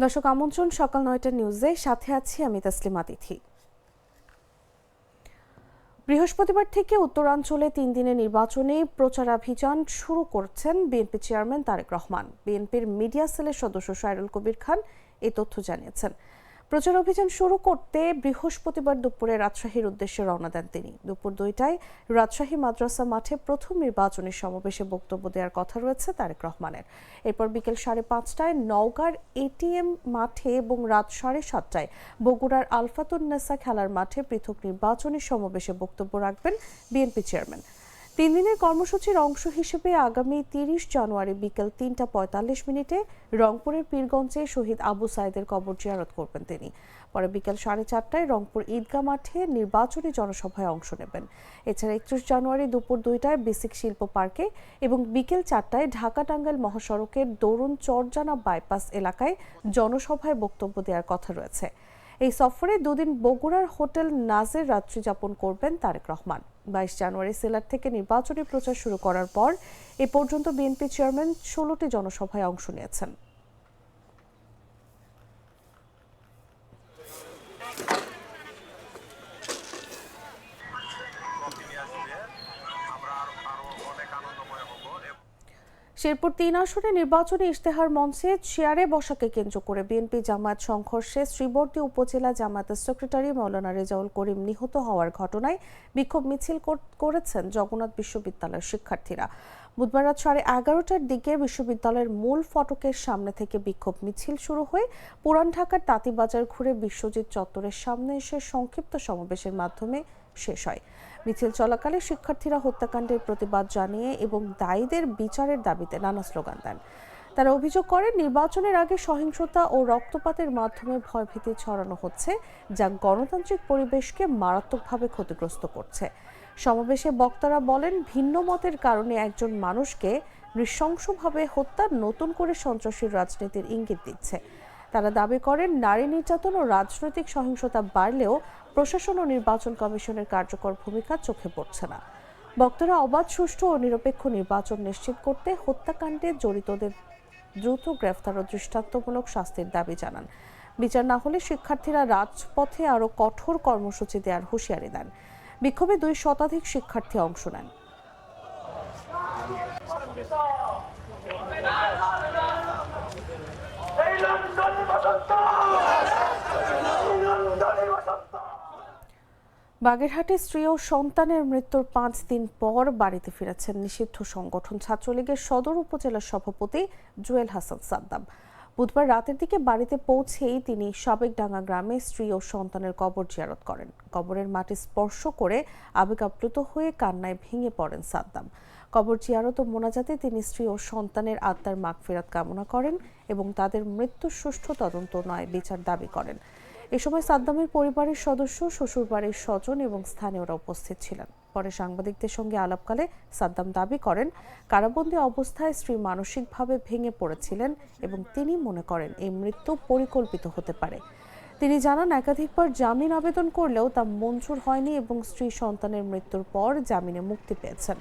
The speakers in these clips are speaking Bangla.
দর্শক আমন্ত্রণ সকাল ৯টা নিউজে, সাথে আছি আমি তাসলিমা তিথি। বৃহস্পতিবার থেকে উত্তরাঞ্চলে ৩ দিনের নির্বাচনী প্রচারাভিযান শুরু করছেন বিএনপি চেয়ারম্যান তারেক রহমান। বিএনপির মিডিয়া সেলের সদস্য সাইরুল কবির খান এই তথ্য জানিয়েছেন। প্রচার অভিযান শুরু করতে বৃহস্পতিবার দুপুরে রাজশাহীর উদ্দেশ্যে রওনা দেন তিনি। দুপুর ২টায় রাজশাহী মাদ্রাসা মাঠে প্রথম নির্বাচনী সমাবেশে বক্তব্য দেওয়ার কথা রয়েছে তারেক রহমানের। এরপর বিকেল ৫:৩০টায় নওগাঁর এটিএম মাঠে এবং রাত ৭:৩০টায় বগুড়ার আলফাতুন্নেসা খেলার মাঠে পৃথক নির্বাচনী সমাবেশে বক্তব্য রাখবেন বিএনপি চেয়ারম্যান। ৩ দিনের কর্মসূচির অংশ হিসেবে আগামী ৩০ জানুয়ারি বিকেল ৩টা ৪৫ রংপুরের পীরগঞ্জে শহীদ আবু সাইদের কবর জিয়ারত করবেন তিনি। পরে বিকেল ৪:৩০টায় রংপুর ঈদগাহ মাঠে নির্বাচনী জনসভায় অংশ নেবেন। এছাড়া ৩১ জানুয়ারি দুপুর ২টায় বেসিক শিল্প পার্কে এবং বিকেল ৪টায় ঢাকা টাঙ্গাইল মহাসড়কের দরুন চরজানা বাইপাস এলাকায় জনসভায় বক্তব্য দেওয়ার কথা রয়েছে। এই সফরে দুদিন বগুড়ার হোটেল নাজের রাত্রি যাপন করবেন তারেক রহমান। ২২ জানুয়ারি সিলেট থেকে নির্বাচনী প্রচার শুরু করার পর এ পর্যন্ত বিএনপি চেয়ারম্যান ১৬টি জনসভায় অংশ নিয়েছেন। শেরপুর ৩ আসনে নির্বাচনী ইশতেহার মঞ্চে চেয়ারে বসাকে কেন্দ্র করে বিএনপি জামায়াত সংঘর্ষে শ্রীবর্দী উপজেলা জামায়াতের সেক্রেটারি মাওলানা রেজাউল করিম নিহত হওয়ার ঘটনায় বিক্ষোভ মিছিল করেছেন জগন্নাথ বিশ্ববিদ্যালয়ের শিক্ষার্থীরা। বুধবার রাত 11:30টার দিকে বিশ্ববিদ্যালয়ের মূল ফটকের সামনে থেকে বিক্ষোভ মিছিল শুরু হয়ে পুরান ঢাকার তাঁতিবাজার ঘুরে বিশ্বজিৎ চত্বরের সামনে এসে সংক্ষিপ্ত সমাবেশের মাধ্যমে শেষ হয়। মিছিল চলাকালে শিক্ষার্থীরা হত্যাকাণ্ডের প্রতিবাদ জানিয়ে এবং দায়ীদের বিচারের দাবিতে নানা স্লোগান দেন। তারা অভিযোগ করেন নির্বাচনের আগে সহিংসতা ও রক্তপাতের মাধ্যমে ভয়ভীতি ছড়ানো হচ্ছে, যা গণতান্ত্রিক পরিবেশকে মারাত্মকভাবে ক্ষতিগ্রস্ত করছে। সমাবেশে বক্তারা বলেন, ভিন্ন মতের কারণে একজন মানুষকে নৃশংসভাবে হত্যা নতুন করে সন্ত্রাসী রাজনীতির ইঙ্গিত দিচ্ছে। তারা দাবি করেন নারী নির্যাতন ও রাজনৈতিক সহিংসতা বাড়লেও প্রশাসন ও নির্বাচন কমিশনের কার্যকর ভূমিকা চোখে পড়ছে না। বক্তারা অবাধ, সুষ্ঠু ও নিরপেক্ষ নির্বাচন নিশ্চিত করতে হত্যাকাণ্ডে জড়িতদের দ্রুত গ্রেফতার ও দৃষ্টান্তমূলক শাস্তির দাবি জানান। বিচার না হলে শিক্ষার্থীরা রাজপথে আরও কঠোর কর্মসূচি দেওয়ার হুঁশিয়ারি দেন। বিক্ষোভে ২ শতাধিক শিক্ষার্থী অংশ নেন। বাগেরহাটে স্ত্রী ও সন্তানের মৃত্যুর ৫ দিন পর বাড়িতে ফিরেছেন নিষিদ্ধ সংগঠন ছাত্রলীগের সদর উপজেলার সভাপতি জুয়েল হাসান সাদ্দাম। বুধবার রাতের দিকে বাড়িতে পৌঁছেই তিনি সাবেকডাঙ্গা গ্রামে স্ত্রী ও সন্তানের কবর জিয়ারত করেন। কবরের মাটি স্পর্শ করে আবেগ আপ্লুত হয়ে কান্নায় ভেঙে পড়েন সাদ্দাম। কবর জিয়ারত ও মোনাজাতে তিনি স্ত্রী ও সন্তানের আত্মার মাগফিরাত কামনা করেন এবং তাদের মৃত্যুর সুষ্ঠু তদন্ত নয় বিচার দাবি করেন। এ সময় সাদ্দামের পরিবারের সদস্য, শ্বশুরবাড়ির স্বজন এবং স্থানীয়রা উপস্থিত ছিলেন। পরে সাংবাদিকদের সঙ্গে আলাপকালে সাদ্দাম দাবি করেন, কারাবন্দী অবস্থায় স্ত্রী মানসিকভাবে ভেঙে পড়েছিলেন এবং তিনি মনে করেন এই মৃত্যু পরিকল্পিত হতে পারে। তিনি জানান, একাধিকবার জামিন আবেদন করলেও তা মঞ্জুর হয়নি এবং স্ত্রী সন্তানের মৃত্যুর পর জামিনে মুক্তি পেয়েছেন।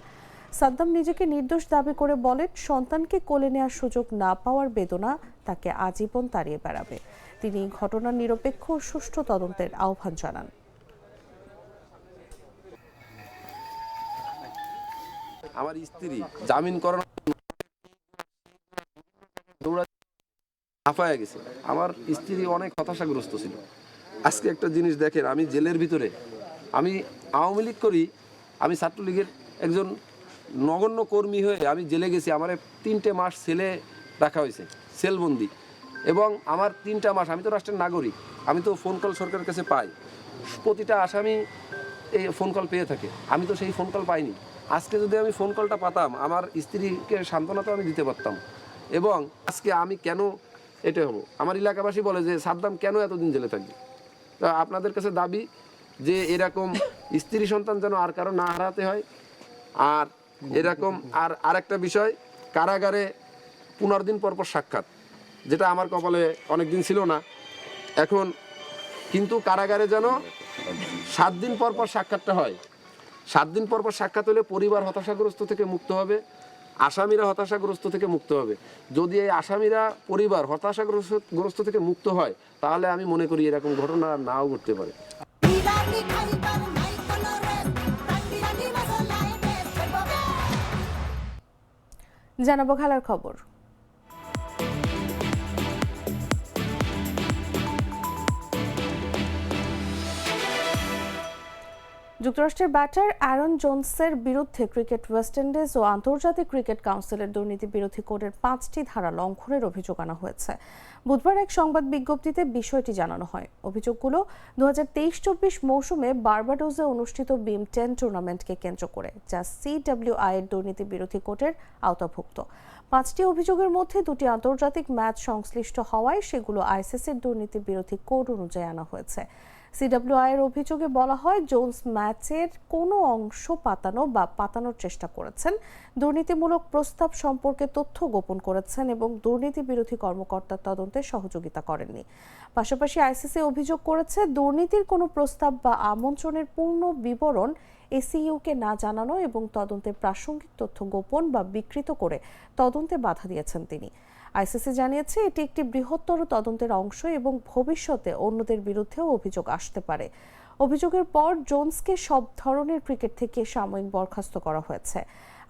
সাদ্দাম নিজেকে নির্দোষ দাবি করে বলেন, সন্তানকে কোলে নেওয়ার সুযোগ না পাওয়ার বেদনা তাকে আজীবন তাড়িয়ে বেড়াবে। তিনি ঘটনার নিরপেক্ষ ও সুষ্ঠু তদন্তের আহ্বান জানান। আমার স্ত্রী জামিন করানো আফায়া গেছে। আমার স্ত্রী অনেক হতাশাগ্রস্ত ছিল। আজকে একটা জিনিস দেখেন, আমি জেলের ভিতরে, আমি আওয়ামী লীগ করি, আমি ছাত্রলীগের একজন নগণ্য কর্মী হয়ে আমি জেলে গেছি। আমার 3টে মাস সেলে রাখা হয়েছে, সেলবন্দি। এবং আমার 3টা মাস, আমি তো রাষ্ট্রের নাগরিক, আমি তো ফোন কল সরকারের কাছে পাই, প্রতিটা আসামি এই ফোন কল পেয়ে থাকে। আমি তো সেই ফোন কল পাইনি। আজকে যদি আমি ফোন কলটা পাতাম, আমার স্ত্রীকে সান্ত্বনা তো আমি দিতে পারতাম। এবং আজকে আমি কেন এটা হবো, আমার এলাকাবাসী বলে যে সাদ্দাম কেন এতদিন জেলে থাকবে। তা আপনাদের কাছে দাবি যে এরকম স্ত্রী সন্তান যেন আর কারো না হারাতে হয়। আর এরকম আরেকটা বিষয়, কারাগারে 15 দিন পর সাক্ষাৎ, যেটা আমার কপালে অনেকদিন ছিল না এখন, কিন্তু কারাগারে যেন 7 দিন পর সাক্ষাৎটা হয়। 7 দিন পর সাক্ষাৎ হলে পরিবার হতাশাগ্রস্ত থেকে মুক্ত হবে। আসামিরা হতাশাগ্রস্ত থেকে মুক্ত হবে। যদি এই আসামিরা পরিবার হতাশাগ্রস্ত থেকে মুক্ত হয়, তাহলে আমি মনে করি এরকম ঘটনা নাও ঘটতে পারে। জানাবো খেলার খবর। যুক্তরাষ্ট্রের ব্যাটার অ্যারন জোনসের বিরুদ্ধে ক্রিকেট ওয়েস্ট ইন্ডিজ ও আন্তর্জাতিক ক্রিকেট কাউন্সিলের দুর্নীতি বিরোধী কোডের 5টি ধারা লঙ্ঘনের অভিযোগ আনা হয়েছে। বুধবার এক সংবাদ বিজ্ঞপ্তিতে বিষয়টি জানানো হয়। অভিযোগগুলো 2023-24 মৌসুমে বার্বাডোসে অনুষ্ঠিত বিম 10 টুর্নামেন্টকে কেন্দ্র করে, যা CWI এর দুর্নীতি বিরোধী কোডের আওতাভুক্ত। 5টি অভিযোগের মধ্যে 2টি আন্তর্জাতিক ম্যাচ সংশ্লিষ্ট হওয়ায় সেগুলো আইসিসির দুর্নীতি বিরোধী কোড অনুযায়ী আনা হয়েছে। CWI এর অভিযোগে বলা হয়, জোন্স ম্যাচের কোনো অংশ পাতানো বা পাতানোর চেষ্টা করেছেন, দুর্নীতিমূলক প্রস্তাব সম্পর্কে তথ্য গোপন করেছেন এবং দুর্নীতি বিরোধী কর্মকর্তার তদন্তে সহযোগিতা করেননি। পাশাপাশি আইসিসি অভিযোগ করেছে, দুর্নীতির কোনো প্রস্তাব বা আমন্ত্রণের পূর্ণ বিবরণ এসিইউকে না জানানো এবং তদন্তে প্রাসঙ্গিক তথ্য গোপন বা বিকৃত করে তদন্তে বাধা দিয়েছেন তিনি। আইসিসি জানিয়েছে, এটি একটি বৃহত্তর তদন্তের অংশ এবং ভবিষ্যতে অন্যদের বিরুদ্ধেও অভিযোগ আসতে পারে। অভিযোগের পর জোন্সকে সব ধরনের ক্রিকেট থেকে সাময়িক বরখাস্ত করা হয়েছে।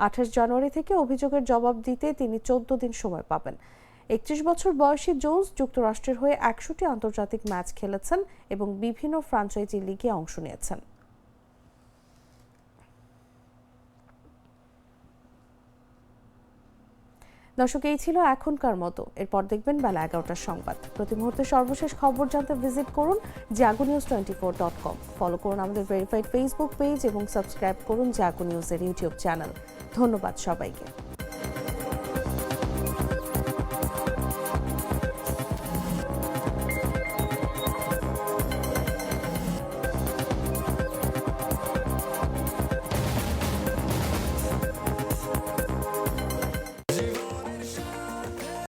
28 জানুয়ারি থেকে অভিযোগের জবাব দিতে তিনি 14 দিন সময় পাবেন। 31 বছর বয়সী জোন্স যুক্তরাষ্ট্রের হয়ে 100টি আন্তর্জাতিক ম্যাচ খেলেছেন এবং বিভিন্ন ফ্র্যাঞ্চাইজি লিগে অংশ নিয়েছেন। দর্শক, এই ছিল এখনকার মতো। এরপর দেখবেন বেলা 11টার সংবাদ। প্রতি মুহূর্তে সর্বশেষ খবর জানতে ভিজিট করুন jagonews24.com। ফলো করুন আমাদের ভেরিফাইড ফেসবুক পেজ এবং সাবস্ক্রাইব করুন জাগো নিউজের ইউটিউব চ্যানেল। ধন্যবাদ সবাইকে।